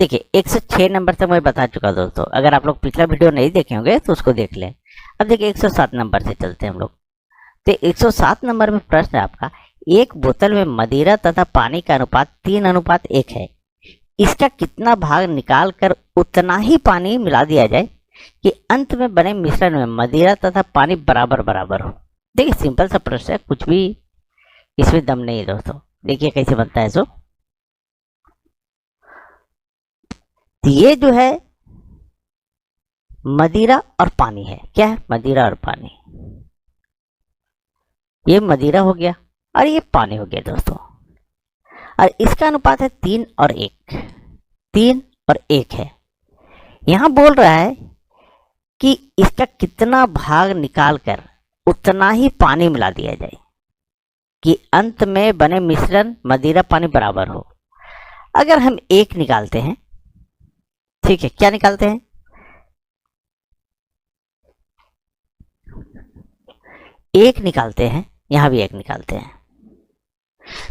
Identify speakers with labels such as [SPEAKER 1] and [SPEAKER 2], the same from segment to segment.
[SPEAKER 1] देखिए 106 नंबर तक मैं बता चुका दोस्तों, अगर आप लोग पिछला वीडियो नहीं देखे होंगे तो उसको देख लें। अब देखिए 107 नंबर से चलते हैं हम लोग। तो 107 नंबर में प्रश्न है आपका, एक बोतल में मदिरा तथा पानी का अनुपात 3:1 है। इसका कितना भाग निकाल कर उतना ही पानी मिला दिया जाए कि अंत में बने मिश्रण में मदिरा तथा पानी बराबर बराबर हो। देखिए सिंपल सा प्रश्न है, कुछ भी इसमें दम नहीं है दोस्तों। देखिए कैसे बनता है। सो ये जो है मदिरा और पानी है। क्या है? मदिरा और पानी। ये मदिरा हो गया और ये पानी हो गया दोस्तों, और इसका अनुपात है 3:1। 3:1 है। यहां बोल रहा है कि इसका कितना भाग निकालकर उतना ही पानी मिला दिया जाए कि अंत में बने मिश्रण मदिरा पानी बराबर हो। अगर हम एक निकालते हैं, ठीक है, क्या निकालते हैं? एक निकालते हैं, यहां भी एक निकालते हैं,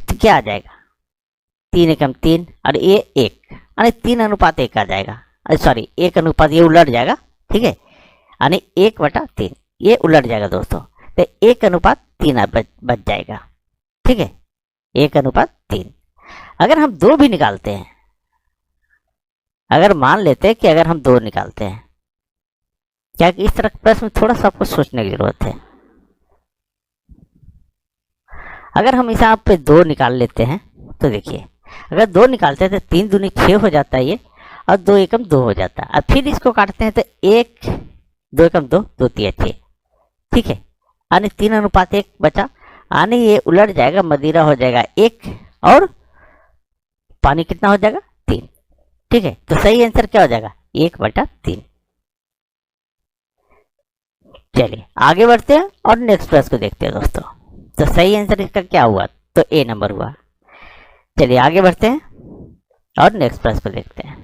[SPEAKER 1] तो क्या आ जाएगा? 3:1 और ये 1, यानी 3:1 आ जाएगा। अरे सॉरी, 1 ये उलट जाएगा, ठीक है, यानी 1/3 ये उलट जाएगा दोस्तों। तो 1:3 बच जाएगा, ठीक है, 1:3। अगर हम 2 भी निकालते हैं, अगर मान लेते हैं कि अगर हम 2 निकालते हैं, क्या कि इस तरह के प्रश्न में थोड़ा सा आपको सोचने की जरूरत है। अगर हम इस यहाँ पे 2 निकाल लेते हैं तो देखिए, अगर 2 निकालते हैं तो 3 दूनी 6 हो जाता है ये, और 2 एकम 2 हो जाता है। अब फिर इसको काटते हैं तो 1 2 एकम 2 2 3 6, ठीक है, यानी 3:1 बचा, यानी ये उलट जाएगा, मदिरा हो जाएगा 1 और पानी कितना हो जाएगा? 3, ठीक है। तो सही आंसर क्या हो जाएगा? 1/3। चलिए आगे बढ़ते हैं और नेक्स्ट प्रश्न को देखते हैं दोस्तों। तो सही आंसर इसका क्या हुआ? तो ए नंबर हुआ। चलिए आगे बढ़ते हैं और नेक्स्ट प्रश्न को देखते हैं।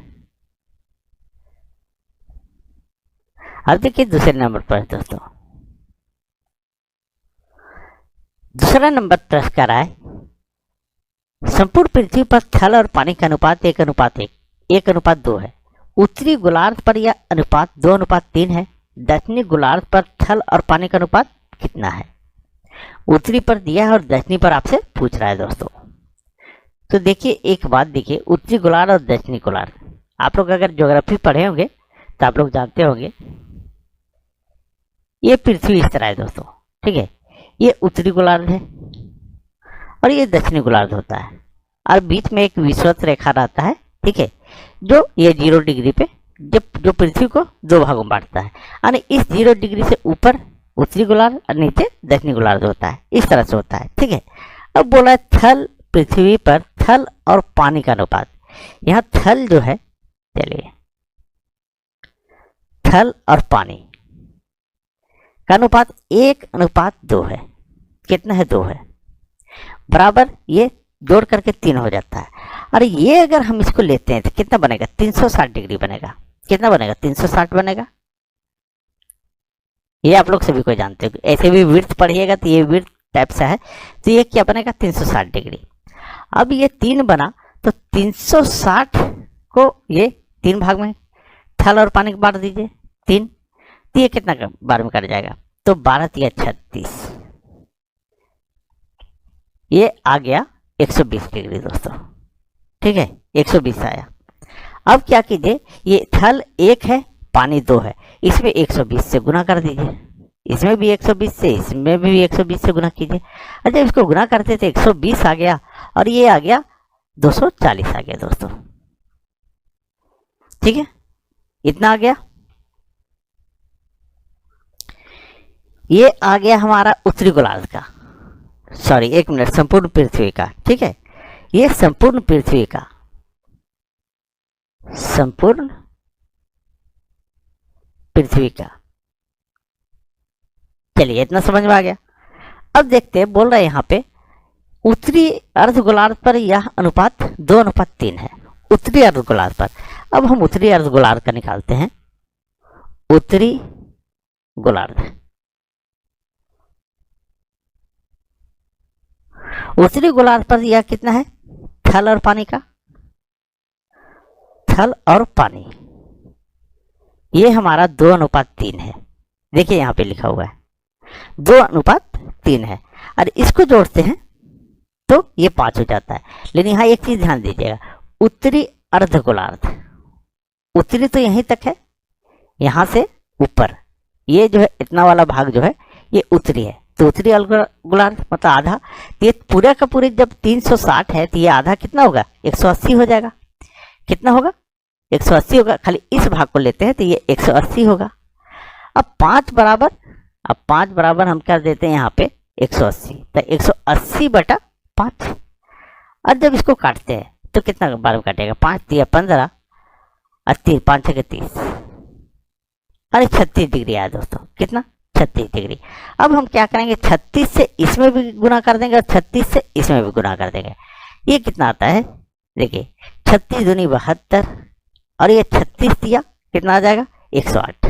[SPEAKER 1] अब देखिए दूसरे नंबर पर दोस्तों, दूसरा नंबर प्रश्न कर रहा है, संपूर्ण पृथ्वी पर थल और पानी का अनुपात 1:1, 1:2 है। उत्तरी गोलार्ध पर यह अनुपात 2:3 है। दक्षिणी गोलार्ध पर थल और पानी का अनुपात कितना है? उत्तरी पर दिया है और दक्षिणी पर आपसे पूछ रहा है दोस्तों। तो देखिए एक बात, देखिए उत्तरी गोलार्ध और दक्षिणी गोलार्ध, आप लोग अगर ज्योग्राफी पढ़े होंगे तो आप लोग जानते होंगे, ये पृथ्वी इस तरह है दोस्तों, ठीक है, ये उत्तरी गोलार्ध है और ये दक्षिणी गोलार्ध होता है, और बीच में एक विषुवत रेखा रहता है, ठीक है, जो ये 0 डिग्री पे जो पृथ्वी को 2 भागों में बांटता है, यानी इस 0 डिग्री से ऊपर उत्तरी गोलार्ध और नीचे दक्षिणी गोलार्ध होता है, इस तरह से होता है, ठीक है। अब बोला है थल, पृथ्वी पर थल और पानी का अनुपात। यहाँ थल जो है, चलिए, थल और पानी का अनुपात 1:2 है। कितना है? 2 है, बराबर ये जोड़ करके 3 हो जाता है। और ये अगर हम इसको लेते हैं तो कितना बनेगा? 360 डिग्री बनेगा। कितना बनेगा? 360 बनेगा। ये आप लोग सभी को जानते हो, ऐसे भी विड्थ पढ़िएगा तो ये विड्थ टाइप सा है, तो ये क्या बनेगा? 360 डिग्री। अब ये 3 बना तो 360 को ये 3 भाग में थल और पानी को बांट दीजिए 3, तो ये कितना बार में कट जाएगा? तो 12 × 36, ये आ गया 120 डिग्री दोस्तों, ठीक है, 120 आया। अब क्या कीजिए, ये थल 1 है, पानी 2 है, इसमें 120 से गुना कर दीजिए, इसमें भी 120 से, इसमें भी 120 से गुना कीजिए। अच्छा, इसको गुना करते थे 120 आ गया और ये आ गया 240 आ गया दोस्तों, ठीक है, इतना आ गया। ये आ गया हमारा उत्तरी गोलार्ध का, सॉरी 1 मिनट, संपूर्ण पृथ्वी का, ठीक है, ये संपूर्ण पृथ्वी का, संपूर्ण पृथ्वी का। चलिए इतना समझ में आ गया। अब देखते हैं, बोल रहा है यहाँ पे उत्तरी अर्ध गोलार्ध पर यह अनुपात 2:3 है, उत्तरी अर्ध गोलार्ध पर। अब हम उत्तरी अर्ध गोलार्ध का निकालते हैं, उत्तरी गोलार्ध, उत्तरी गोलार्ध पर यह कितना है? थल और पानी का, थल और पानी, ये हमारा 2:3 है। देखिए यहाँ पे लिखा हुआ है 2:3 है, और इसको जोड़ते हैं तो ये 5 हो जाता है। लेकिन यहाँ एक चीज ध्यान दीजिएगा, उत्तरी अर्धगोलार्ध, उत्तरी तो यहीं तक है, यहाँ से ऊपर ये जो है इतना वाला भाग जो है ये उत्तरी है, तो उत्तरी अर्धगोलार्ध मतलब आधा। तो ये पूरा का पूरे जब 360 है तो ये आधा कितना होगा, 180 हो जाएगा। कितना होगा, 180 होगा। खाली इस भाग को लेते हैं तो ये 180 होगा। अब 5 बराबर हम क्या देते हैं यहाँ पे 180, तो 180/5। और जब इसको काटते हैं तो कितना बार में काटेगा, 5 × 15 और 3 5 × 30, अरे 36 डिग्री आया दोस्तों। कितना, 36 डिग्री। अब हम क्या करेंगे, 36 से इसमें भी गुना कर देंगे और 36 से इसमें भी गुना कर देंगे। ये कितना आता है, देखिए 36 दूनी 72, और ये 36 दिया कितना आ जाएगा 108।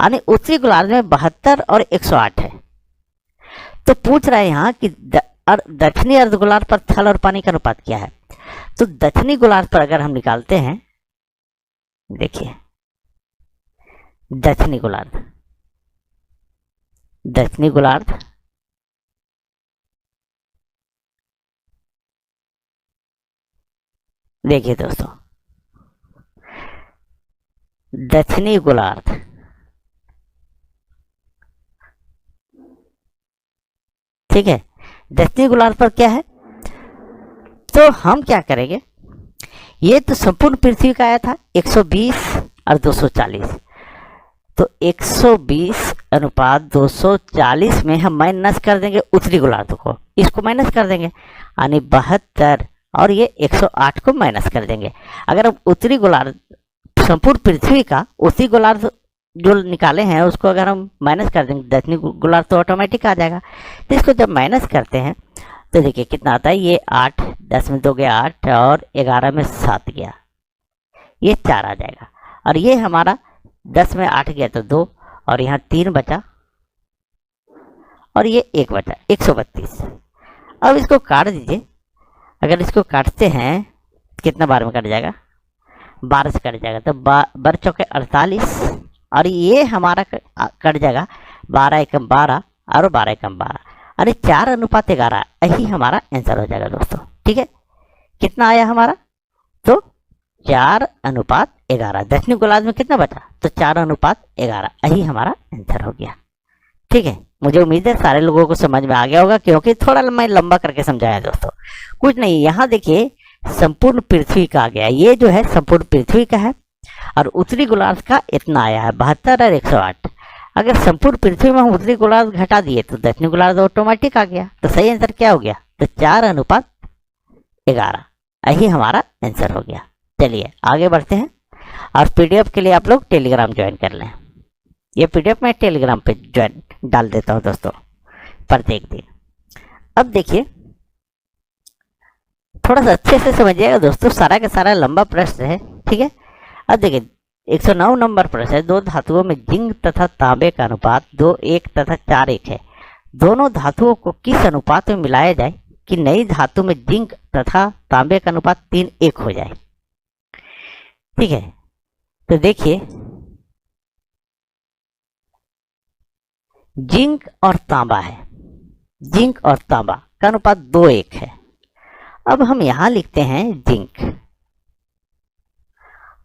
[SPEAKER 1] यानी उत्तरी गोलार्ध में 72 और 108 है। तो पूछ रहा है यहाँ कि दक्षिणी अर्धगोलार्ध पर थल और पानी का अनुपात क्या है। तो दक्षिणी गोलार्ध पर अगर हम निकालते हैं, देखिए दक्षिणी गोलार्ध, देखिए दोस्तों दक्षिणी गोलार्ध, ठीक है, दक्षिणी गोलार्ध पर क्या है, तो हम क्या करेंगे, ये तो संपूर्ण पृथ्वी का आया था 120 और 240, तो 120/240 में हम माइनस कर देंगे उत्तरी गोलार्ध को, इसको माइनस कर देंगे, यानी 72, और ये 108 को माइनस कर देंगे। अगर हम उत्तरी गोलार्ध संपूर्ण पृथ्वी का उत्तरी गोलार्ध जो निकाले हैं उसको अगर हम माइनस कर देंगे दक्षिणी गोलार्ध तो ऑटोमेटिक आ जाएगा। तो इसको जब माइनस करते हैं तो देखिए कितना आता है, ये 8, 10 में 2 गया 8 और 11 में 7 गया, ये 4 आ जाएगा। और ये हमारा 10 में 8 गया तो 2, और यहाँ 3 बचा और ये 1 बचा, 132। अब इसको काट दीजिए, अगर इसको काटते हैं कितना बार में कट जाएगा, 12 से कट जाएगा, तो 12 चौके 48, और ये हमारा कट जाएगा 12 एकम 12 और 12 एकम 12, अरे 4:11, यही हमारा आंसर हो जाएगा दोस्तों। ठीक है, कितना आया हमारा, तो 4:11। दक्षिणी गोलार्ध में कितना बचा, तो 4:11, यही हमारा आंसर हो गया। ठीक है, मुझे उम्मीद है सारे लोगों को समझ में आ गया होगा, क्योंकि थोड़ा मैं लंबा करके समझाया दोस्तों, कुछ नहीं। यहाँ देखिए संपूर्ण पृथ्वी का आ गया, ये जो है संपूर्ण पृथ्वी का है, और उत्तरी गोलार्ध का इतना आया है 72 और 108। अगर संपूर्ण पृथ्वी में हम उत्तरी गोलार्ध घटा दिए तो दक्षिणी गोलार्ध ऑटोमेटिक आ गया। तो सही आंसर क्या हो गया, तो 4:11, यही हमारा आंसर हो गया। चलिए आगे बढ़ते हैं, और पीडीएफ के लिए आप लोग टेलीग्राम ज्वाइन कर लें। ये पीडीएफ मैं टेलीग्राम पे ज्वाइन डाल देता हूँ दोस्तों प्रत्येक दिन। अब देखिए थोड़ा सा अच्छे से समझिएगा दोस्तों, सारा का सारा लंबा प्रश्न है। ठीक है, अब देखिए 109 नंबर प्रश्न है, 2 धातुओं में जिंक तथा तांबे का अनुपात 2:1 तथा 4:1 है। दोनों धातुओं को किस अनुपात में मिलाया जाए कि नई धातु में जिंक तथा तांबे का अनुपात 3:1 हो जाए। ठीक है, तो देखिए जिंक और तांबा है, जिंक और तांबा का अनुपात 2:1 है। अब हम यहां लिखते हैं जिंक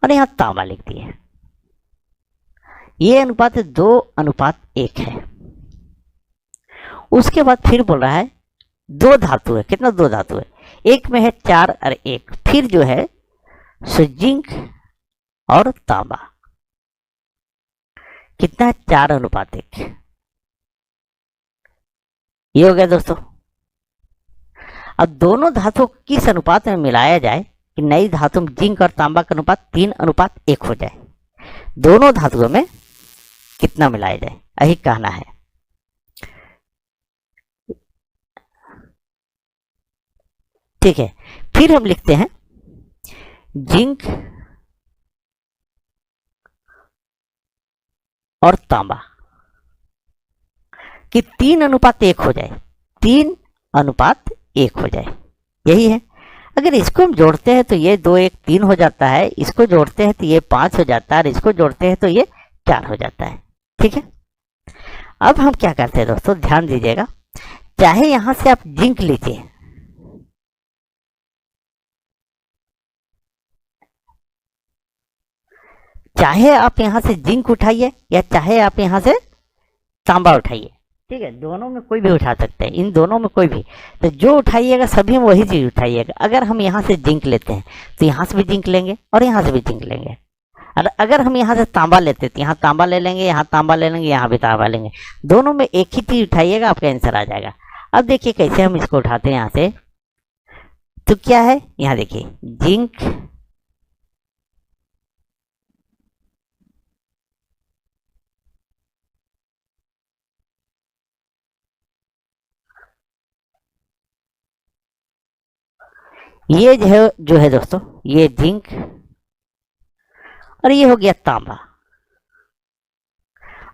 [SPEAKER 1] और यहां तांबा लिख दिए, ये अनुपात 2:1 है। उसके बाद फिर बोल रहा है 2 धातु है, कितना 2 धातु है, एक में है 4 और 1, फिर जो है सो जिंक और तांबा कितना है 4:1, ये हो गया दोस्तों। अब दोनों धातुओं को किस अनुपात में मिलाया जाए कि नई धातु में जिंक और तांबा का अनुपात 3:1 हो जाए। दोनों धातुओं में कितना मिलाया जाए, यही कहना है। ठीक है, फिर हम लिखते हैं जिंक और तांबा कि 3:1 हो जाए, 3:1 हो जाए, यही है। अगर इसको हम जोड़ते हैं तो ये 2 1 3 हो जाता है, इसको जोड़ते हैं तो ये 5 हो जाता है, और इसको जोड़ते हैं तो ये 4 हो जाता है। ठीक है, अब हम क्या करते हैं दोस्तों, ध्यान दीजिएगा, चाहे यहां से आप जिंक लीजिए, चाहे आप यहां से जिंक उठाइए या चाहे आप यहां से तांबा उठाइए, ठीक है, दोनों में कोई भी उठा सकते हैं, इन दोनों में कोई भी, तो जो उठाइएगा सभी में वही चीज उठाइएगा। अगर हम यहाँ से जिंक लेते हैं तो यहाँ से भी जिंक लेंगे और यहाँ से भी जिंक लेंगे, और अगर हम यहाँ से तांबा लेते हैं तो यहाँ तांबा ले लेंगे, यहाँ तांबा ले लेंगे, यहाँ भी तांबा लेंगे, दोनों में एक ही चीज उठाइएगा, आपका आंसर आ जाएगा। अब देखिए कैसे हम इसको उठाते हैं यहाँ से, तो क्या है, यहाँ देखिए जिंक, ये जो है दोस्तों, ये जिंक, और ये हो गया तांबा।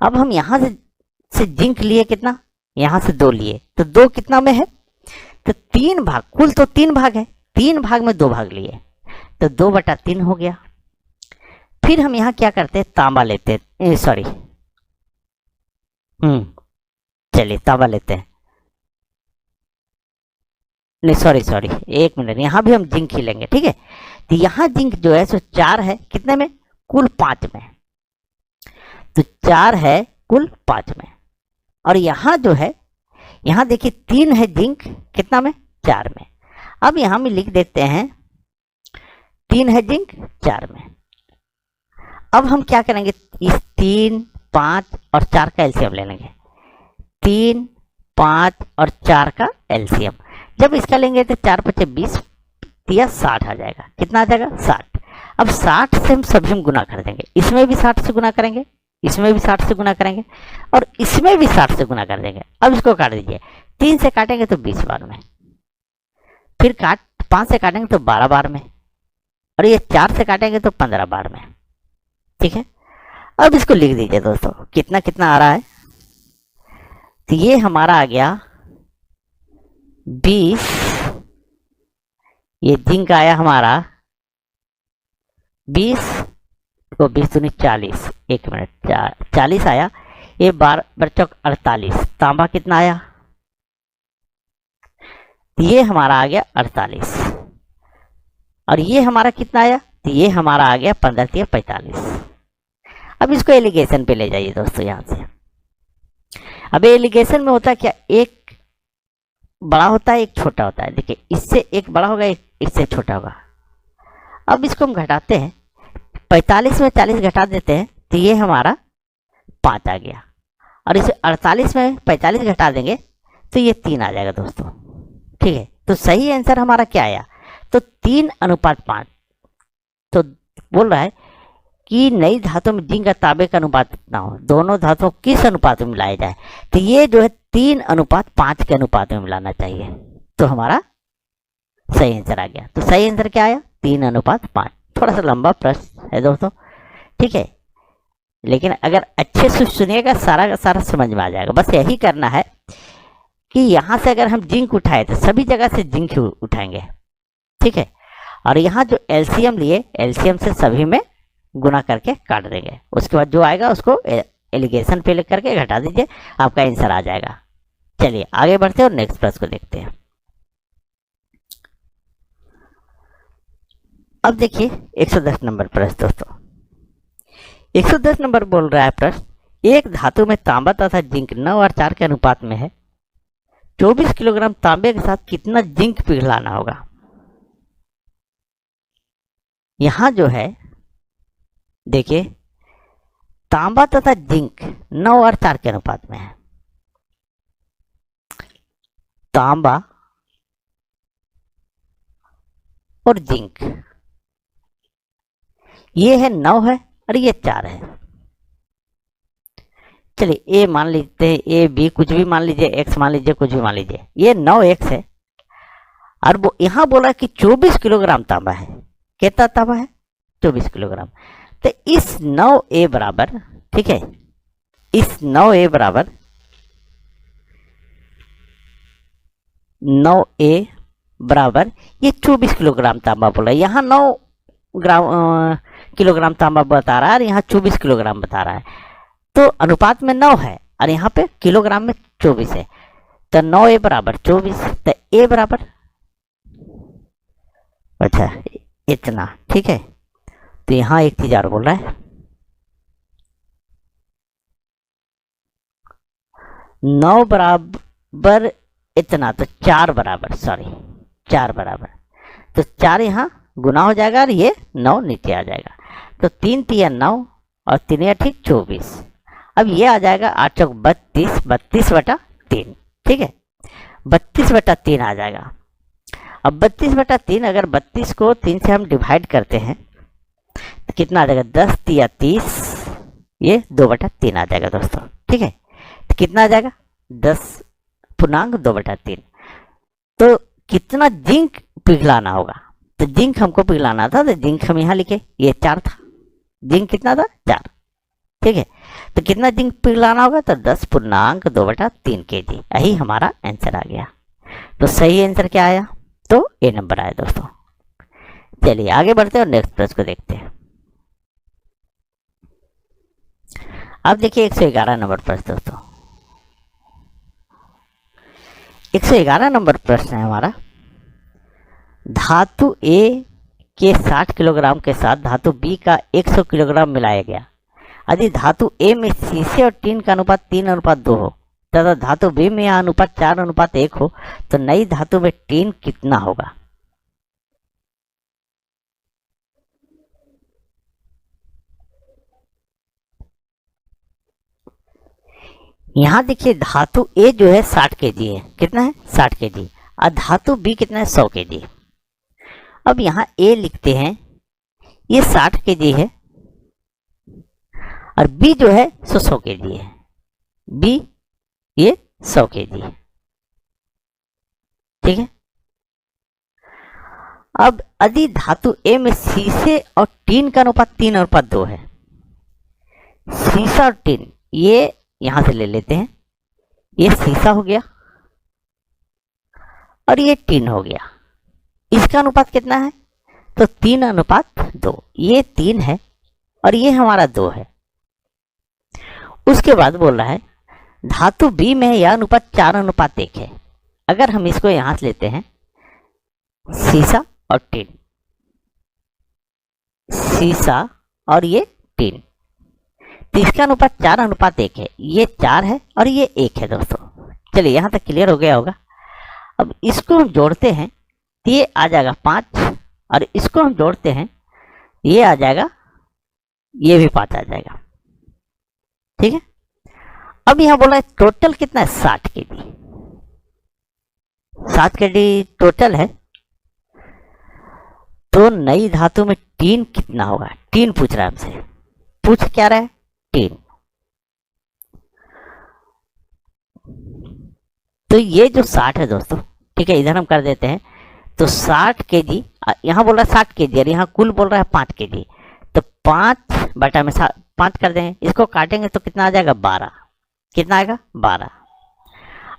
[SPEAKER 1] अब हम यहां से जिंक लिए कितना, यहां से 2 लिए, तो 2 कितना में है, तो 3 भाग, कुल तो 3 भाग है, 3 भाग में 2 भाग लिए, तो 2/3 हो गया। फिर हम यहाँ क्या करते हैं, तांबा लेते हैं, सॉरी, चलिए तांबा लेते हैं, नहीं सॉरी, एक मिनट, यहाँ भी हम जिंक ही लेंगे, ठीक है। तो यहाँ जिंक जो है सो 4 है, कितने में, कुल 5 में, तो 4 है कुल 5 में, और यहाँ जो है, यहाँ देखिए 3 है जिंक, कितना में, 4 में। अब यहाँ में लिख देते हैं 3 है जिंक 4 में। अब हम क्या करेंगे, इस 3 5 और 4 का एलसीएम ले लेंगे, 3 5 और 4 का एलसीएम, जब इसका लेंगे तो 4 5 20 या 60 आ जाएगा, कितना आ जाएगा, 60। अब 60 से हम सभी में गुना कर देंगे, इसमें भी 60 से गुना करेंगे, इसमें भी 60 से गुना करेंगे, और इसमें भी 60 से गुना कर देंगे। अब इसको काट दीजिए, 3 से काटेंगे तो 20 बार में, फिर 5 से काटेंगे तो 12 बार में, और ये 4 से काटेंगे तो 15 बार में। ठीक है, अब इसको लिख दीजिए दोस्तों, कितना कितना आ रहा है, तो ये हमारा आ गया 20, ये जिंक आया हमारा 20 को 20 दूनी 40, एक मिनट, 40 आया, ये 12 चौक 48, तांबा कितना आया, ये हमारा आ गया 48, और ये हमारा कितना आया, तो ये हमारा आ गया 15 या 45। अब इसको एलिगेशन पे ले जाइए दोस्तों, यहां से, अब एलिगेशन में होता क्या, एक बड़ा होता है एक छोटा होता है, देखिए इससे एक बड़ा होगा, एक इससे छोटा होगा। अब इसको हम घटाते हैं, 45 में 40 घटा देते हैं तो ये हमारा 5 आ गया, और इसे 48 में 45 घटा देंगे तो ये 3 आ जाएगा दोस्तों। ठीक है, तो सही आंसर हमारा क्या आया, तो 3:5। तो बोल रहा है कि नई धातु में जिंक का तांबे का अनुपात कितना हो, दोनों धातुओं किस अनुपात में मिलाया जाए, तो ये जो है 3:5 के अनुपात में मिलाना चाहिए, तो हमारा सही आंसर आ गया। तो सही आंसर क्या आया, 3:5। थोड़ा सा लंबा प्रश्न है दोस्तों, ठीक है, लेकिन अगर अच्छे से सुनिएगा सारा का सारा समझ में आ जाएगा। बस यही करना है कि यहाँ से अगर हम जिंक उठाए तो सभी जगह से जिंक ही उठाएंगे, ठीक है, और यहाँ जो एलसीएम लिए, एलसीएम से सभी में गुना करके काट देंगे, उसके बाद जो आएगा उसको एलिगेशन पे लिख करके घटा दीजिए, आपका आंसर आ जाएगा। चलिए आगे बढ़ते हैं और नेक्स्ट प्रश्न को देखते हैं। अब देखिए 110 नंबर प्रश्न दोस्तों, 110 नंबर बोल रहा है प्रश्न, एक धातु में तांबा तथा जिंक 9 और 4 के अनुपात में है, 24 किलोग्राम तांबे के साथ कितना जिंक पिघलाना होगा। यहां जो है देखिए तांबा तथा जिंक 9 और 4 के अनुपात में है, तांबा और जिंक ये है 9 है और ये 4 है। चलिए ए मान लीजिए, ए बी कुछ भी मान लीजिए, एक्स मान लीजिए, कुछ भी मान लीजिए, ये 9x है, और वो यहां बोला कि 24 किलोग्राम तांबा है, कितना तांबा है, 24 किलोग्राम। तो इस 9a बराबर, ठीक है, इस 9a बराबर 9a बराबर ये 24 किलोग्राम तांबा बोला, यहाँ 9 किलोग्राम तांबा बता रहा है और यहाँ 24 किलोग्राम बता रहा है, तो अनुपात में 9 है और यहाँ पे किलोग्राम में 24 है, तो 9A बराबर 24, तो A बराबर अच्छा इतना। ठीक है, तो यहाँ एक चीज और बोल रहा है, 9 बराबर इतना, तो 4 बराबर, सॉरी 4 बराबर, तो 4 यहाँ गुना हो जाएगा और ये 9 नीचे आ जाएगा, तो 3 तिया 9 और 3 या ठीक 24। अब ये आ जाएगा 8 चौक 32, 32/3। ठीक है, 32/3 आ जाएगा। अब 32/3, अगर 32 को 3 से हम डिवाइड करते हैं तो कितना आ जाएगा, 10 तिया 30, ये 2/3 आ जाएगा दोस्तों। ठीक है, तो कितना आ जाएगा, 10.2/3। तो कितना जिंक पिघलाना होगा, तो जिंक हमको पिघलाना था, तो जिंक हम यहाँ लिखे, ये 4 था, जिंक कितना था 4। ठीक है, तो कितना जिंक पिघलाना होगा, तो 10.2/3 kg, यही हमारा आंसर आ गया। तो सही आंसर क्या आया, तो ए नंबर आया दोस्तों। चलिए आगे बढ़ते हैं और नेक्स्ट प्रश्न को देखते हैं। अब देखिए 111 नंबर प्रश्न दोस्तों। 111 नंबर प्रश्न है हमारा, धातु ए के 60 किलोग्राम के साथ धातु बी का 100 किलोग्राम मिलाया गया। यदि धातु ए में शीशे और टीन का अनुपात 3:2 हो तथा धातु बी में यह अनुपात 4:1 हो, तो नई धातु में टीन कितना होगा। यहाँ देखिए धातु ए जो है 60 kg है, कितना है 60 kg, और धातु बी कितना है 100 kg। अब यहाँ ए लिखते हैं, ये 60 kg है और बी जो है 100 kg है, बी ये 100 kg है। ठीक है, अब यदि धातु ए में शीशे और टीन का अनुपात 3:2 है, शीशा और टीन ये यहां से ले लेते हैं, ये शीशा हो गया और ये टीन हो गया, इसका अनुपात कितना है, तो 3:2, ये 3 है और ये हमारा 2 है। उसके बाद बोल रहा है धातु बी में यह अनुपात 4:1 है। अगर हम इसको यहां से लेते हैं, शीशा और टीन, शीशा और ये टीन, तो इसका अनुपात 4:1 है, ये 4 है और ये 1 है दोस्तों। चलिए यहां तक क्लियर हो गया होगा। अब इसको हम जोड़ते हैं तो ये आ जाएगा 5, और इसको हम जोड़ते हैं ये आ जाएगा, ये भी 5 आ जाएगा। ठीक है, अब यहां बोला है टोटल कितना है 60 kg, 60 kg टोटल है, तो नई धातु में टीन कितना होगा, टीन पूछ रहा है हमसे, पूछ क्या रहा है टीन। तो ये जो 60 है दोस्तों, ठीक है, इधर हम कर देते हैं, तो 60 kg, यहां बोल रहा है 60 kg और यहाँ कुल बोल रहा है 5 kg, तो 5/5 कर देंगे, इसको काटेंगे तो कितना आ जाएगा 12, कितना आएगा 12।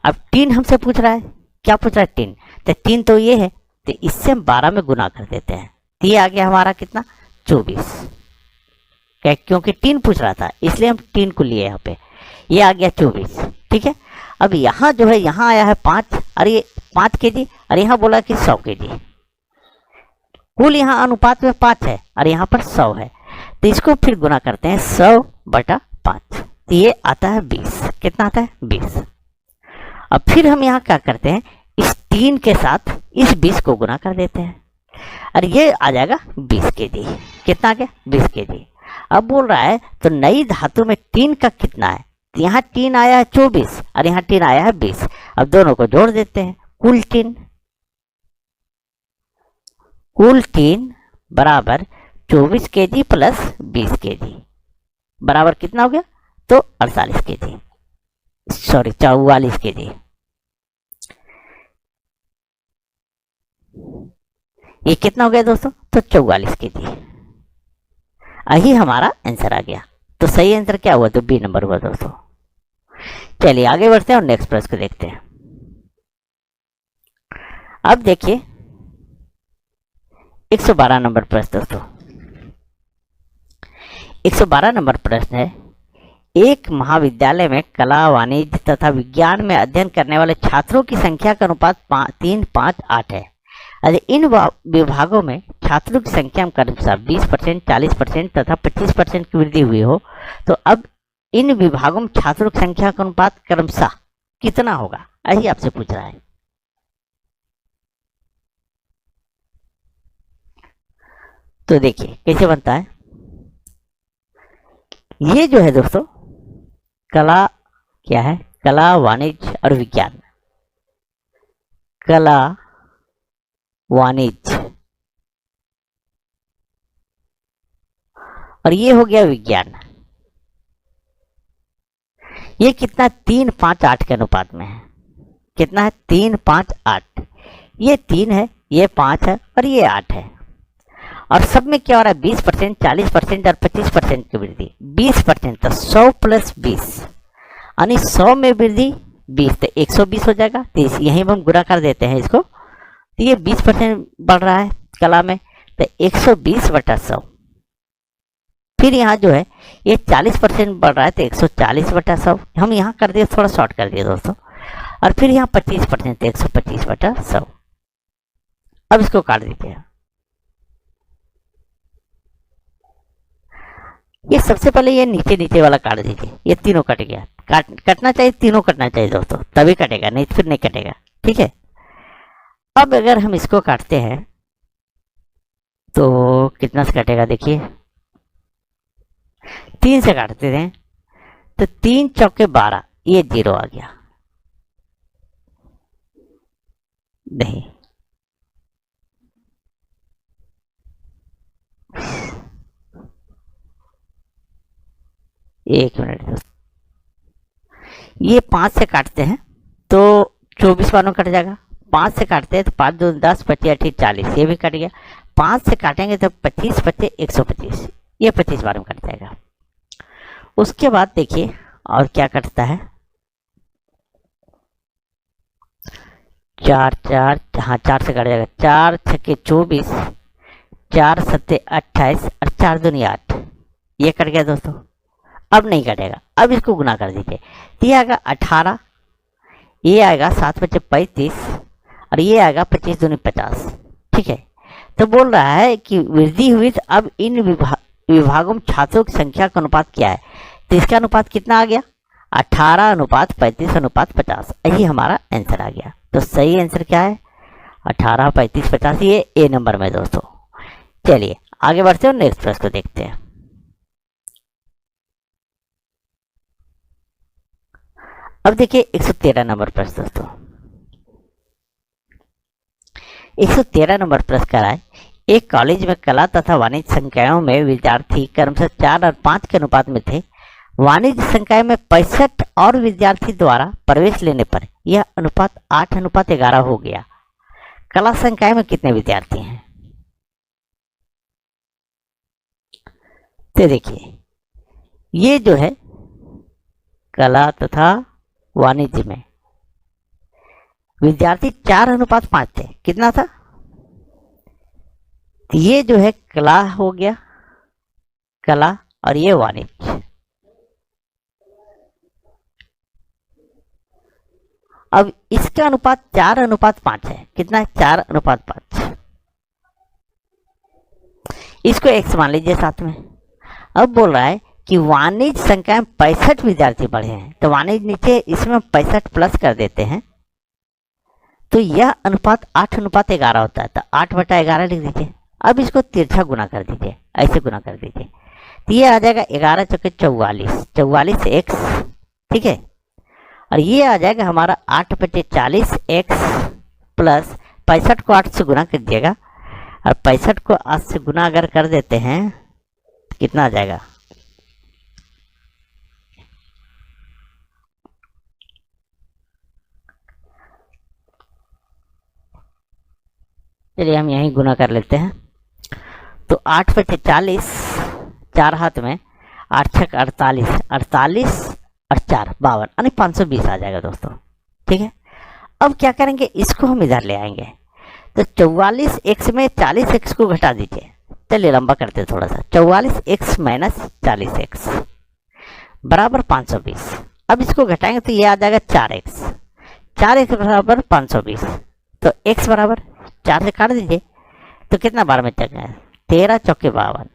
[SPEAKER 1] अब टीन हमसे पूछ रहा है, क्या पूछ रहा है टीन, तो टीन तो ये है, तो इससे हम 12 में गुना कर देते हैं, तो ये आ गया हमारा कितना 24, क्योंकि टीन पूछ रहा था इसलिए हम टीन को लिए यहाँ पे, ये आ गया 24। ठीक है, अब यहाँ जो है यहाँ आया है 5 और ये 5 kg और यहाँ बोला कि 100 kg, कुल यहाँ अनुपात में 5 है और यहाँ पर 100 है, तो इसको फिर गुना करते हैं 100/5, तो ये आता है 20, कितना आता है 20। अब फिर हम यहाँ क्या करते हैं, इस 3 के साथ इस 20 को गुना कर देते हैं और ये आ जाएगा 20 kg, कितना आ गया 20 kg। अब बोल रहा है तो नई धातु में टीन का कितना है, तो यहाँ टीन आया है 24 और यहाँ टीन आया है 20, अब दोनों को जोड़ देते हैं, कुल टीन बराबर 24 kg प्लस 20 kg बराबर कितना हो गया, तो 48 kg, सॉरी 44 kg। ये कितना हो गया दोस्तों, तो 44 kg, यही हमारा आंसर आ गया। तो सही आंसर क्या हुआ, तो बी नंबर हुआ दोस्तों। चलिए आगे बढ़ते हैं और नेक्स्ट प्रश्न को देखते हैं। अब देखिए 112 नंबर प्रश्न दोस्तों, 112 नंबर प्रश्न है, एक महाविद्यालय में कला, वाणिज्य तथा विज्ञान में अध्ययन करने वाले छात्रों की संख्या का अनुपात 3, 5, 8 है। यदि इन विभागों में छात्रों की संख्या में क्रमशः 20%, 40% तथा 25% की वृद्धि हुई हो, तो अब इन विभागों में छात्रों की संख्या का अनुपात क्रमशः कितना होगा, यही आपसे पूछ रहा है। तो देखिए कैसे बनता है। ये जो है दोस्तों कला क्या है, कला, वाणिज्य और विज्ञान, कला, वाणिज्य और ये हो गया विज्ञान। ये कितना 3, 5, 8 के अनुपात में है। कितना है 3, 5, 8। ये 3 है, ये 5 है और ये 8 है। और सब में क्या हो रहा है 20%, 40% और 25% की वृद्धि। 20% तो 100 प्लस 20 यानी 100 में वृद्धि 20 तो 120 हो जाएगा। तो यहीं हम गुणा कर देते हैं इसको। तो ये 20% बढ़ रहा है कला में, तो 120/100। फिर यहाँ जो है ये 40% बढ़ रहा है, तो 140/100 हम यहाँ कर दिए, थोड़ा शॉर्ट कर दिए दोस्तों। और फिर यहाँ 25%, तो 125/100। अब इसको काट दीजिए। ये सबसे पहले ये नीचे नीचे वाला काट दीजिए, ये तीनों कट गया। कटना चाहिए, तीनों कटना चाहिए दोस्तों, तभी कटेगा, नहीं फिर नहीं कटेगा। ठीक है। अब अगर हम इसको काटते हैं तो कितना से कटेगा, देखिए 3 से काटते हैं तो 3 चौके 12, ये 0 आ गया। नहीं, एक मिनट दोस्तों, ये 5 से काटते हैं तो 24 वालों कट जाएगा। 5 से काटते हैं तो 5 2 10, 25 28 40, ये भी कट गया। 5 से काटेंगे तो 25 25 125, ये 25 बार में कट जाएगा। उसके बाद देखिए और क्या कटता है, 4 4, हाँ 4 से कट जाएगा। 4 छक्के 24, 4 सत्ते 28 और 4 दूनी 8, ये कट गया दोस्तों। अब नहीं कटेगा, अब इसको गुना कर दीजिए। तो ये आएगा 18, ये आएगा 7 5 35 और ये आएगा 25 दूनी 50। ठीक है। तो बोल रहा है कि वृद्धि हुई, तो अब इन विभागों में छात्रों की संख्या का अनुपात क्या है। तो इसका अनुपात कितना आ गया, 18:35:50। यही हमारा आंसर आ गया। तो सही आंसर क्या है, 18 35 50, ये ए नंबर में दोस्तों। चलिए आगे बढ़ते हैं, नेक्स्ट प्रश्न को देखते हैं। अब देखिए 113 नंबर प्रश्न दोस्तों। 113 नंबर प्रश्न कह रहा है, एक कॉलेज में कला तथा वाणिज्य संकायों में विद्यार्थी क्रमशः 4 और 5 के अनुपात में थे। वाणिज्य संकाय में 65 और विद्यार्थी द्वारा प्रवेश लेने पर यह अनुपात 8:11 हो गया। कला संकाय में कितने विद्यार्थी हैं। तो देखिए ये जो है कला तथा वाणिज्य में विद्यार्थी 4:5 थे। कितना था, ये जो है कला हो गया, कला और ये वाणिज्य। अब इसका अनुपात 4:5 है। कितना है, 4:5। इसको x मान लीजिए साथ में। अब बोल रहा है कि वाणिज्य संख्या में 65 विद्यार्थी पढ़े हैं, तो वाणिज्य नीचे इसमें 65 प्लस कर देते हैं, तो यह अनुपात 8:11 होता है। तो 8/11 लिख दीजिए। अब इसको तिरछा गुना कर दीजिए, ऐसे गुना कर दीजिए। तो ये आ जाएगा 11 चौके 44, 44 x। ठीक है। और ये आ जाएगा हमारा 8/40 x प्लस 65 को 8 से गुना कर दीजिएगा। और 65 को 8 से गुना अगर कर देते हैं तो कितना आ जाएगा, चलिए हम यहीं गुना कर लेते हैं। तो 8/40, 4 हाथ में, 8 छक 48, 48 और 4 52 यानी 520 आ जाएगा दोस्तों। ठीक है। अब क्या करेंगे, इसको हम इधर ले आएंगे। तो 44x में 40x को घटा दीजिए। चलिए लंबा करते हैं थोड़ा सा। 44x माइनस 40x बराबर 520। अब इसको घटाएंगे तो ये आ जाएगा 4x। 4x बराबर 520। तो x बराबर 4 से काट दीजिए तो कितना बार में चल गया? 13 चौके 52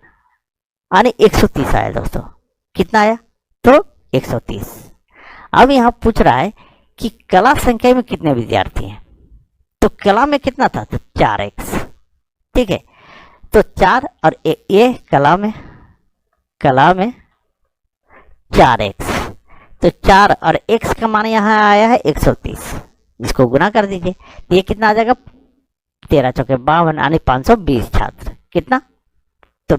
[SPEAKER 1] यानी 130 आया दोस्तों। कितना आया? तो 130। अब यहाँ पूछ रहा है कि कला संख्या में कितने विद्यार्थी हैं। तो कला में कितना था? तो 4x। ठीक है, तो 4 और ये कला में 4x। तो 4 और x का मान यहाँ आया है 130। इसको गुना कर दीजिए तो ये कितना आ जाएगा? 13 चौके 52 यानी 520 छात्र। कितना? तो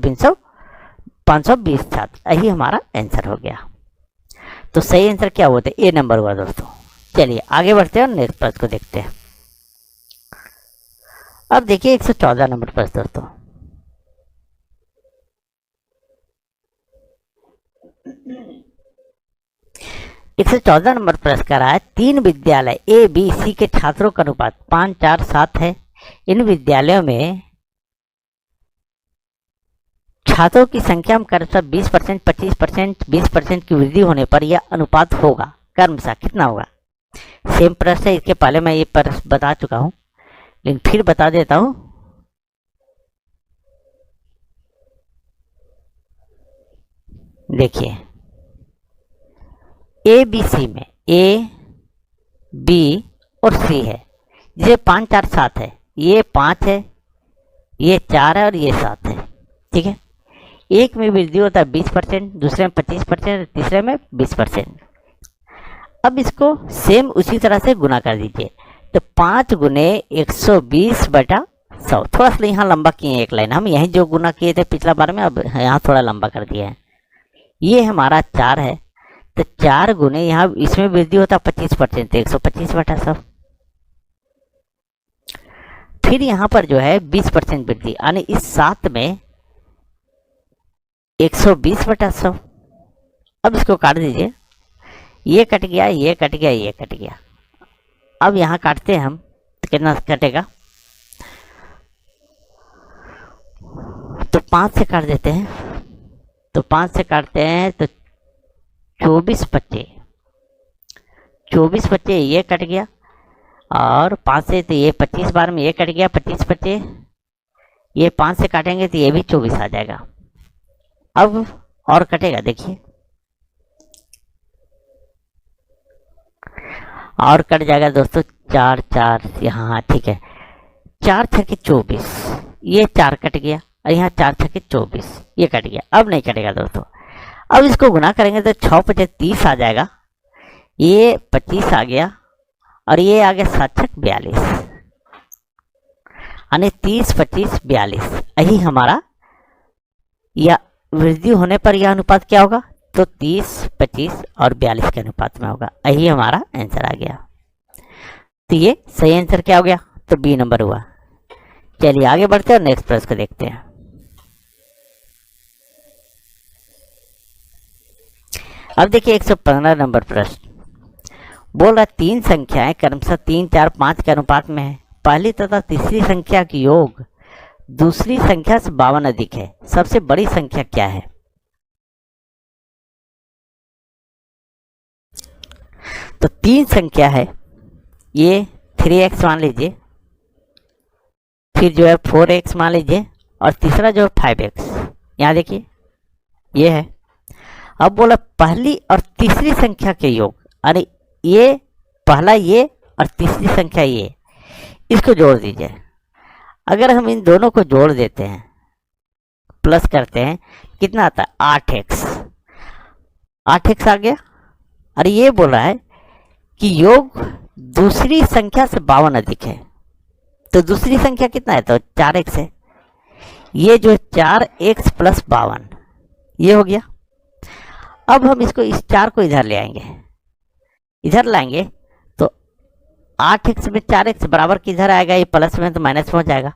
[SPEAKER 1] 520 छात्र। यही हमारा आंसर हो गया। तो सही आंसर क्या हुआ था? ए नंबर हुआ दोस्तों। चलिए आगे बढ़ते हैं और नेक्स्ट प्रश्न को देखते हैं। अब देखिए 114 नंबर प्रश्न दोस्तों। एक 114 नंबर प्रश्न कर रहा है, 3 विद्यालय ए बी सी के छात्रों का अनुपात 5 4 7 है। इन विद्यालयों में छात्रों की संख्या में क्रमशः 20%, 25%, 20% की वृद्धि होने पर यह अनुपात होगा क्रमशः कितना होगा? सेम प्रश्न है, इसके पहले मैं ये प्रश्न बता चुका हूं लेकिन फिर बता देता हूं। देखिए ए बी सी में ए बी और सी है, ये 5 4 7 है, ये 5 है, ये 4 है और ये 7 है। ठीक है, एक में वृद्धि होता है 20%, दूसरे में 25%, तीसरे में 20%। अब इसको सेम उसी तरह से गुना कर दीजिए तो 5 गुने 120 बटा 100। थोड़ा सा यहाँ लंबा किए एक लाइन, हम यहीं जो गुना किए थे पिछला बार में, अब यहाँ थोड़ा लंबा कर दिया है। ये हमारा 4 है तो 4 गुने यहाँ इसमें वृद्धि होता 25% तो 125 बटा 100। फिर यहाँ पर जो है 20% वृद्धि यानी इस 7 में 120 बटा 100। अब इसको काट दीजिए, ये कट गया, ये कट गया, ये कट गया। अब यहाँ काटते हैं हम तो कितना कटेगा? तो 5 से काट देते हैं, तो 5 से काटते हैं तो 24 बचे, 24 बचे, ये कट गया। और 5 से तो ये 25 बार में ये कट गया, 25 बचे, ये 5 से काटेंगे तो ये भी 24 आ जाएगा। अब और कटेगा, देखिए और कट जाएगा दोस्तों 4 4 यहाँ। ठीक है, 4 छके 24, ये 4 कट गया और यहाँ 4 छके 24, ये कट गया। अब नहीं कटेगा दोस्तों। अब इसको गुना करेंगे तो 6 5 30 आ जाएगा, ये 25 आ गया और ये आ गया 7 छक 42 यानी 30 25 42। यही हमारा या वृद्धि होने पर यह अनुपात क्या होगा? तो 30 25 और 42 के अनुपात में होगा। यही हमारा आंसर आ गया। तो ये सही आंसर क्या हो गया? तो बी नंबर हुआ। चलिए आगे बढ़ते हैं और नेक्स्ट प्रश्न को देखते हैं। अब देखिए 115 नंबर प्रश्न बोल रहा 3 संख्याएं क्रमशः 3 4 5 के अनुपात में है। पहली तथा तीसरी संख्या की योग दूसरी संख्या से 52 अधिक है। सबसे बड़ी संख्या क्या है? तो 3 संख्या है, ये 3x मान लीजिए, फिर जो है 4x मान लीजिए और तीसरा जो है 5x। यहाँ देखिए ये है। अब बोला पहली और तीसरी संख्या के योग, अरे ये पहला ये और तीसरी संख्या ये, इसको जोड़ दीजिए। अगर हम इन दोनों को जोड़ देते हैं, प्लस करते हैं, कितना आता है? 8x। 8x आ गया। और ये बोल रहा है कि योग दूसरी संख्या से 52 अधिक है। तो दूसरी संख्या कितना है? तो 4x है। ये जो 4x प्लस 52 ये हो गया। अब हम इसको इस 4 को इधर ले आएंगे, इधर लाएंगे तो 8x में 4x बराबर किधर आएगा? ये प्लस में तो माइनस में हो जाएगा।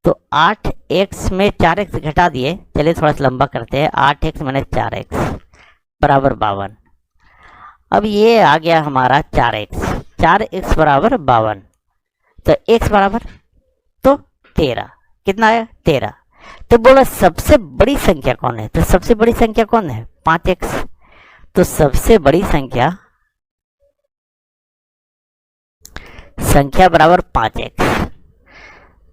[SPEAKER 1] तो 8x में 4x घटा दिए, चलिए थोड़ा सा लंबा करते हैं। 8x माइनस 4x बराबर 52। अब ये आ गया हमारा 4x, 4x बराबर 52। तो x बराबर तो 13, कितना आया 13। तो बोला सबसे बड़ी संख्या कौन है, तो सबसे बड़ी संख्या कौन है 5x। तो सबसे बड़ी संख्या बराबर 5x।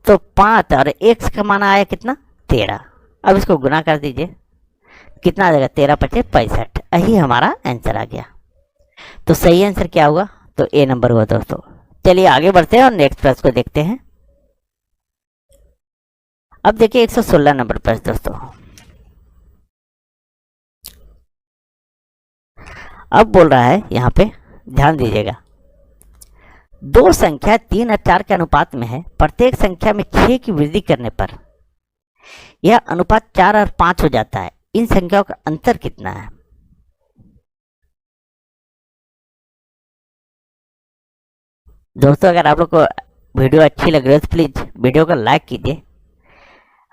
[SPEAKER 1] तो 5 और x का मान आया कितना 13। अब इसको गुना कर दीजिए, कितना आ जाएगा 13 पचे 65। यही हमारा आंसर आ गया। तो सही आंसर क्या हुआ, तो ए नंबर हुआ दोस्तों। चलिए आगे बढ़ते हैं और नेक्स्ट प्रश्न को देखते हैं। अब देखिए 116 नंबर प्रश्न दोस्तों। अब बोल रहा है यहाँ पे, ध्यान दीजिएगा, दो संख्या 3 और 4 के अनुपात में है, प्रत्येक संख्या में 6 की वृद्धि करने पर यह अनुपात 4 और 5 हो जाता है। इन संख्याओं का अंतर कितना है। दोस्तों अगर आप लोग को वीडियो अच्छी लग रही है तो प्लीज वीडियो को लाइक कीजिए,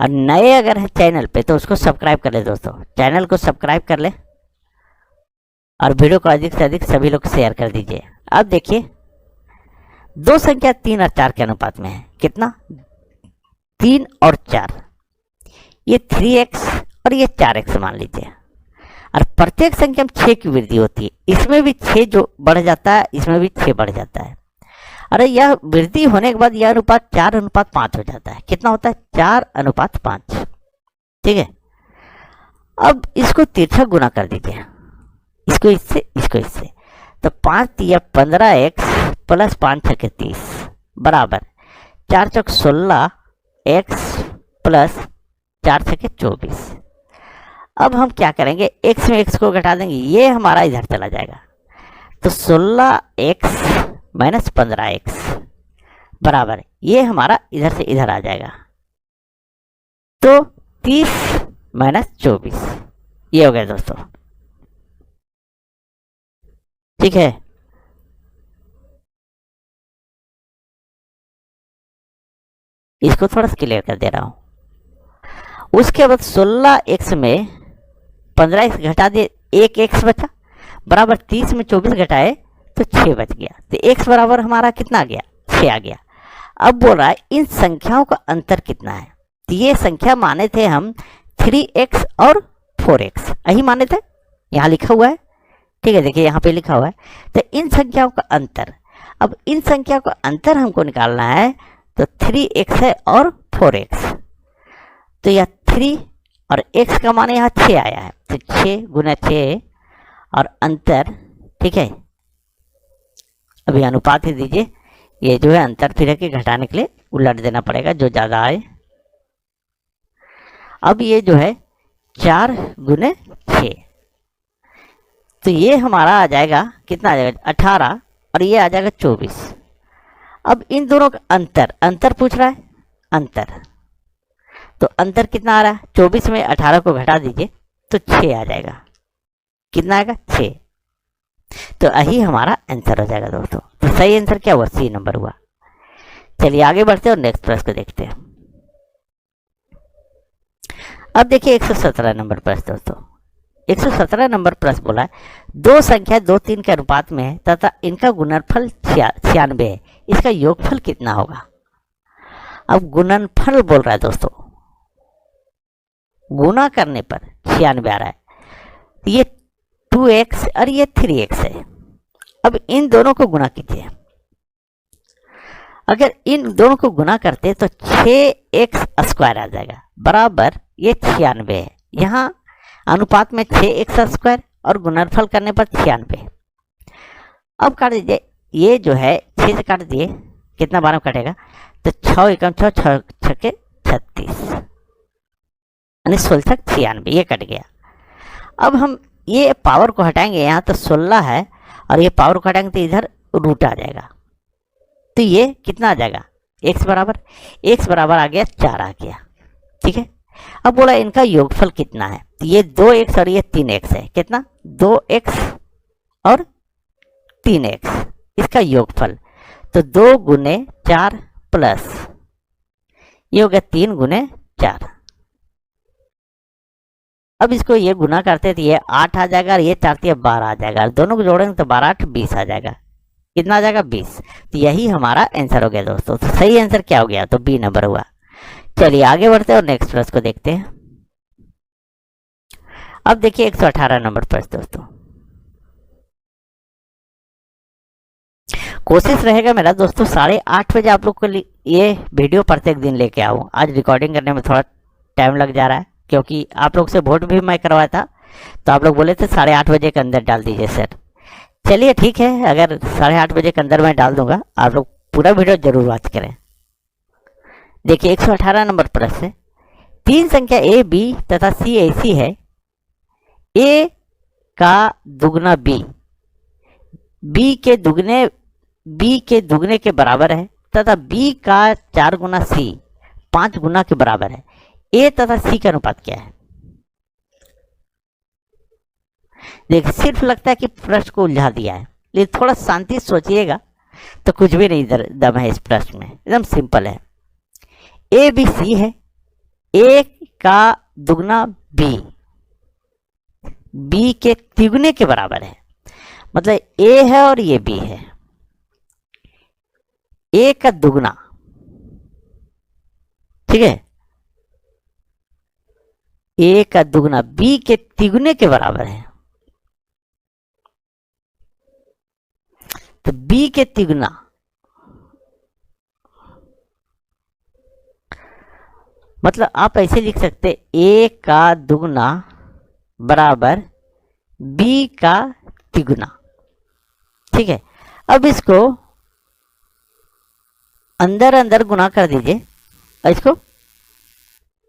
[SPEAKER 1] और नए अगर है चैनल पे तो उसको सब्सक्राइब कर ले दोस्तों, चैनल को सब्सक्राइब कर ले और वीडियो को अधिक से अधिक सभी लोग शेयर कर दीजिए। अब देखिए दो संख्या 3 और 4 के अनुपात में है, कितना 3 और 4, ये 3x और ये 4x मान लीजिए, और प्रत्येक संख्या में 6 की वृद्धि होती है। इसमें भी 6 जो बढ़ जाता है, इसमें भी 6 बढ़ जाता है। अरे यह वृद्धि होने के बाद यह अनुपात 4:5 हो जाता है। कितना होता है 4:5, ठीक है। अब इसको तिरछा गुना कर दीजिए, इसको इससे इसको इससे, तो 5 तिया 15x प्लस 5 छके 30 बराबर 4 चौक 16x प्लस 4 छके 24। अब हम क्या करेंगे, x में x को घटा देंगे, ये हमारा इधर चला जाएगा, तो 16x माइनस 15x बराबर ये हमारा इधर से इधर आ जाएगा, तो 30 माइनस 24, ये हो गया दोस्तों, ठीक है। इसको थोड़ा सा क्लियर कर दे रहा हूं। उसके बाद 16x में 15x घटा दिए, 1x बचा, बराबर 30 में 24 घटाए तो 6 बच गया, तो x बराबर हमारा कितना आ गया 6 आ गया। अब बोल रहा है इन संख्याओं का अंतर कितना है, तो ये संख्या माने थे हम 3x और 4x, यही माने थे, यहाँ लिखा हुआ है, ठीक है। देखिए यहाँ पे लिखा हुआ है, तो इन संख्याओं का अंतर, अब इन संख्याओं का अंतर हमको निकालना है, तो 3x है और 4x, तो यह 3 और x का मान यहाँ 6 आया है, तो 6 गुना 6 और अंतर, ठीक है। अभी अनुपात ही दीजिए, ये जो है अंतर फिर है कि घटाने के लिए उलट देना पड़ेगा जो ज़्यादा आए। अब ये जो है 4 गुने 6, तो ये हमारा आ जाएगा कितना आ जाएगा 18 और ये आ जाएगा 24। अब इन दोनों का अंतर पूछ रहा है, अंतर, तो अंतर कितना आ रहा है 24 में 18 को घटा दीजिए तो 6 आ जाएगा, कितना आएगा 6, तो यही हमारा आंसर हो जाएगा दोस्तों। तो सही आंसर क्या हुआ, सी नंबर हुआ। चलिए आगे बढ़ते हैं और नेक्स्ट प्रश्न को देखते हैं। अब देखिए 117 नंबर प्रश्न दोस्तों। 117 नंबर प्रश्न बोला है दो संख्या 2 3 के अनुपात में है तथा इनका गुणनफल 96 है, इसका योगफल कितना होगा। अब गुणनफल बोल रहा है दोस्तों, गुना करने पर 96 आ रहा है, ये 2x और ये 3x है। अब इन दोनों को गुना कीजिए, अगर इन दोनों को गुना करते तो 6x² आ जाएगा, बराबर ये 96 है। यहाँ अनुपात में 6x² और गुणनफल करने पर 96। अब काट दीजिए, ये जो है 6 से काट दिए, कितना बार में कटेगा, तो 6 एकम 6 6 छके 36 यानी 16 96, ये कट गया। अब हम ये पावर को हटाएंगे, यहाँ तो 16 है और ये पावर को हटाएंगे तो इधर रूट आ जाएगा, तो ये कितना आ जाएगा x बराबर आ गया 4 आ गया, ठीक है। अब बोला इनका योगफल कितना है, तो ये 2x और ये 3x है, कितना 2x और 3x, इसका योगफल, तो 2 गुने 4 प्लस ये हो गया 3 गुने 4। अब इसको ये गुना करते तो ये 8 आ जाएगा और ये 4 12 आ जाएगा, दोनों को जोड़ेंगे तो 12 8 20 आ जाएगा, कितना आ जाएगा 20। तो यही हमारा आंसर हो गया दोस्तों। तो सही आंसर क्या हो गया? तो बी नंबर हुआ। चलिए आगे बढ़ते हैं और नेक्स्ट प्रश्न को देखते हैं। अब देखिए 118 नंबर प्रश्न दोस्तों। कोशिश रहेगा मेरा दोस्तों 8:30 बजे आप लोग को ये वीडियो प्रत्येक दिन लेके आऊँ। आज रिकॉर्डिंग करने में थोड़ा टाइम लग जा रहा है, क्योंकि आप लोग से वोट भी मैं करवाया था, तो आप लोग बोले थे 8:30 बजे के अंदर डाल दीजिए सर। चलिए ठीक है, अगर 8:30 बजे के अंदर मैं डाल दूंगा, आप लोग पूरा वीडियो जरूर वॉच करें। देखिए 118 नंबर प्रश्न है, 3 संख्या ए बी तथा सी ऐसी है, ए का दुगना बी बी के दुगने के बराबर है तथा बी का 4 गुना सी 5 गुना के बराबर है। ए तथा सी का अनुपात क्या है? देखिए सिर्फ लगता है कि प्रश्न को उलझा दिया है, लेकिन थोड़ा शांति सोचिएगा तो कुछ भी नहीं दम है इस प्रश्न में, एकदम सिंपल है। ए बी सी है, ए का दुगना बी के तिगुने के बराबर है, मतलब ए है और ये बी है। ए का दुगना, ठीक है, ए का दुगना बी के तिगुने के बराबर है। तो बी के तिगुना मतलब आप ऐसे लिख सकते, ए का दुगना बराबर बी का तिगुना, ठीक है। अब इसको अंदर अंदर गुना कर दीजिए और इसको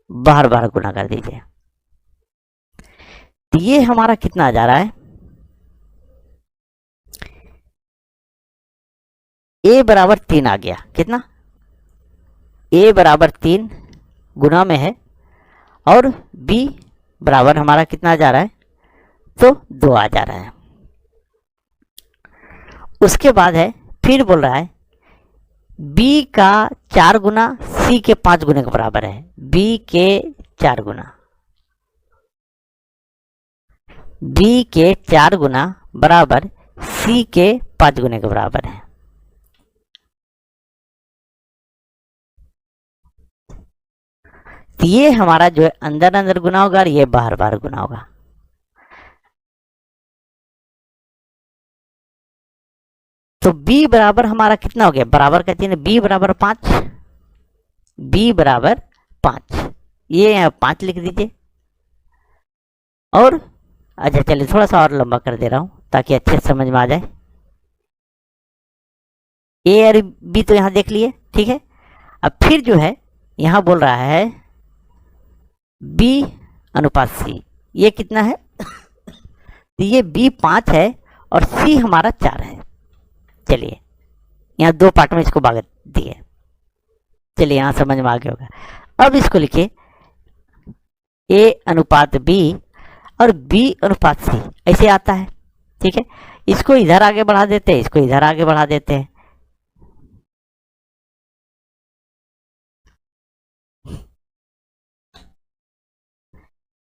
[SPEAKER 1] बाहर बाहर गुना कर दीजिए। तो ये हमारा कितना आ जा रहा है? ए बराबर 3 आ गया। कितना? ए बराबर 3 गुना में है और बी बराबर हमारा कितना आ जा रहा है? तो 2 आ जा रहा है। उसके बाद है, फिर बोल रहा है बी का 4 गुना सी के 5 गुने के बराबर है। बी के 4 गुना, बी के 4 गुना बराबर सी के 5 गुने के बराबर है। तो ये हमारा जो है अंदर अंदर गुना होगा और ये बाहर बाहर गुना होगा। तो b बराबर हमारा कितना हो गया? बराबर का चिन्ह, b बराबर 5, b बराबर 5, ये यहाँ 5 लिख दीजिए। और अच्छा चलिए थोड़ा सा और लंबा कर दे रहा हूं ताकि अच्छे से समझ में आ जाए। a और b तो यहाँ देख लिए, ठीक है। अब फिर जो है यहाँ बोल रहा है b अनुपात c, ये कितना है? तो ये b 5 है और c हमारा 4 है। चलिए यहाँ 2 पार्ट में इसको भाग दिए। चलिए यहाँ समझ में आ गया होगा। अब इसको लिखिए a अनुपात b और b अनुपात c, ऐसे आता है, ठीक है। इसको इधर आगे बढ़ा देते हैं, इसको इधर आगे बढ़ा देते हैं।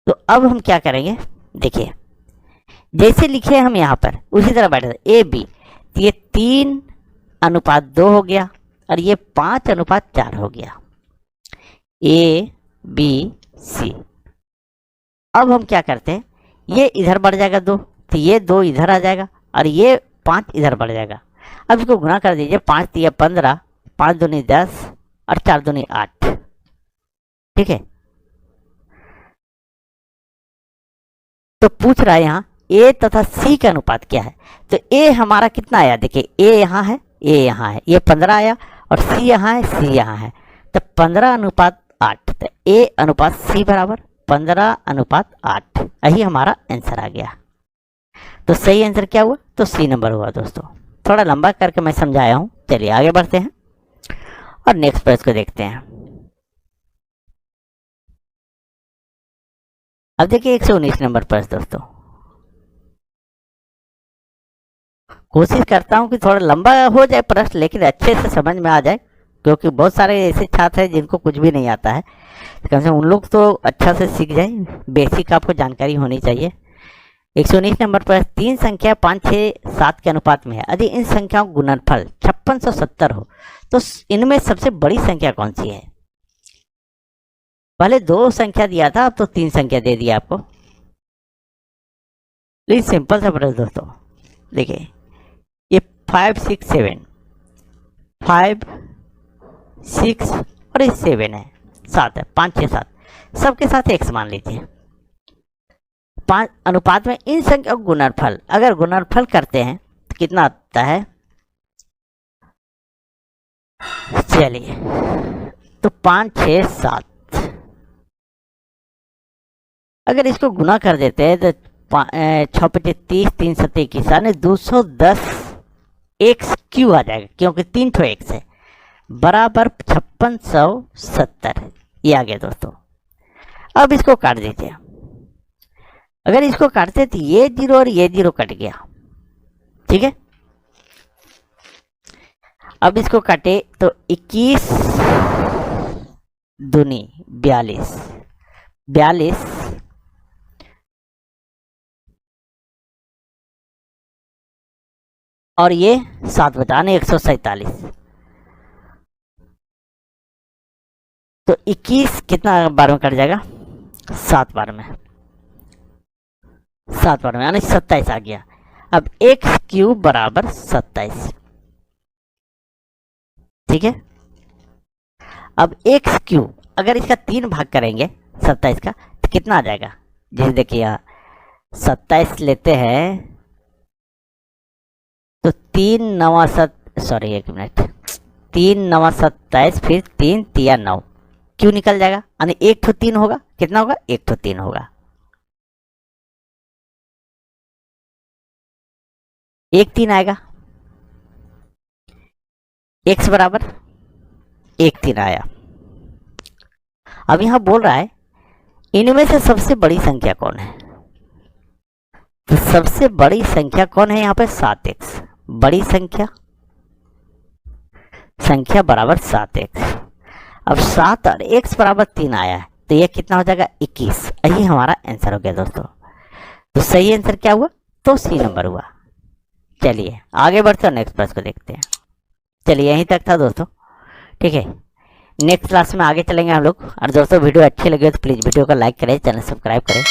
[SPEAKER 1] तो अब हम क्या करेंगे, देखिए जैसे लिखे हम यहाँ पर उसी तरह बैठे ए बी, ये 3 अनुपात 2 हो गया और ये 5 अनुपात 4 हो गया, ए बी सी। अब हम क्या करते हैं, ये इधर बढ़ जाएगा 2, तो ये 2 इधर आ जाएगा और ये 5 इधर बढ़ जाएगा। अब इसको गुना कर दीजिए, 5 3 15, 5 दूनी 10 और 4 दूनी 8, ठीक है। तो पूछ रहा है यहाँ ए तथा सी का अनुपात क्या है। तो ए हमारा कितना आया, देखिए ए यहाँ है, ए यहाँ है, ये 15 आया और सी यहाँ है, सी यहाँ है, तो 15 अनुपात 8। तो ए अनुपात सी बराबर 15 अनुपात 8, यही हमारा आंसर आ गया। तो सही आंसर क्या हुआ? तो सी नंबर हुआ दोस्तों। थोड़ा लंबा करके मैं समझाया हूँ। चलिए आगे बढ़ते हैं और नेक्स्ट प्रश्न को देखते हैं। अब देखिए 119 नंबर प्रश्न दोस्तों। कोशिश करता हूं कि थोड़ा लंबा हो जाए प्रश्न, लेकिन अच्छे से समझ में आ जाए, क्योंकि बहुत सारे ऐसे छात्र हैं जिनको कुछ भी नहीं आता है। कम से कम उन लोग तो अच्छा से सीख जाए, बेसिक आपको जानकारी होनी चाहिए। 119 नंबर पर तीन संख्या 5, 6, 7 के अनुपात में है। यदि इन संख्याओं का गुणनफल 5670 हो तो इनमें सबसे बड़ी संख्या कौन सी है? पहले दो संख्या दिया था, अब तो तीन संख्या दे दिया आपको। लेकिन सिंपल सा प्रश्न दोस्तों, देखिए ये 5, 6, 7, 5, 6 और ये 7 है, 7 है, 5, 6, 7 सबके साथ x मान लीजिए। 5 अनुपात में इन संख्या का गुणनफल, अगर गुणनफल करते हैं तो कितना आता है? चलिए तो 5, 6, 7, अगर इसको गुना कर देते हैं तो 6, 5, 30, 3, 7, 21 यानी 210 एक्स क्यू आ जाएगा, क्योंकि 3 ठो एक्स है, बराबर 5670। ये आ गया दोस्तों। अब इसको काट दीजिए। अगर इसको काटते तो ये 0 और ये 0 कट गया, ठीक है। अब इसको काटे तो 21 दूनी 42, 42 और ये 7 बताने 147, तो 21 कितना बार में कट जाएगा? 7 बार में, 7 बार में यानी 27 आ गया। अब एक्स क्यूब बराबर 27, ठीक है। अब एक्स क्यूब अगर इसका 3 भाग करेंगे 27 का तो कितना आ जाएगा? जैसे देखिए यहाँ 27 लेते हैं तो 3 9 7, सॉरी 1 मिनट, 3 9 27, फिर 3 3 9, क्यों निकल जाएगा? यानी 1 ठो 3 होगा, कितना होगा? 1 ठो 3 होगा। 1 3 आएगा, x बराबर 1 3 आया। अब यहां बोल रहा है इनमें से सबसे बड़ी संख्या कौन है? तो सबसे बड़ी संख्या कौन है यहाँ पे? 7x, बड़ी संख्या, संख्या बराबर 7x। अब 7 और x बराबर 3 आया है तो ये कितना हो जाएगा? 21। यही हमारा आंसर हो गया दोस्तों। तो सही आंसर क्या हुआ? तो सी नंबर हुआ। चलिए आगे बढ़ते हैं, नेक्स्ट प्रश्न को देखते हैं। चलिए यहीं तक था दोस्तों, ठीक है। नेक्स्ट क्लास में आगे चलेंगे हम लोग। और दोस्तों वीडियो अच्छी लगे तो प्लीज़ वीडियो को लाइक करें, चैनल सब्सक्राइब करें।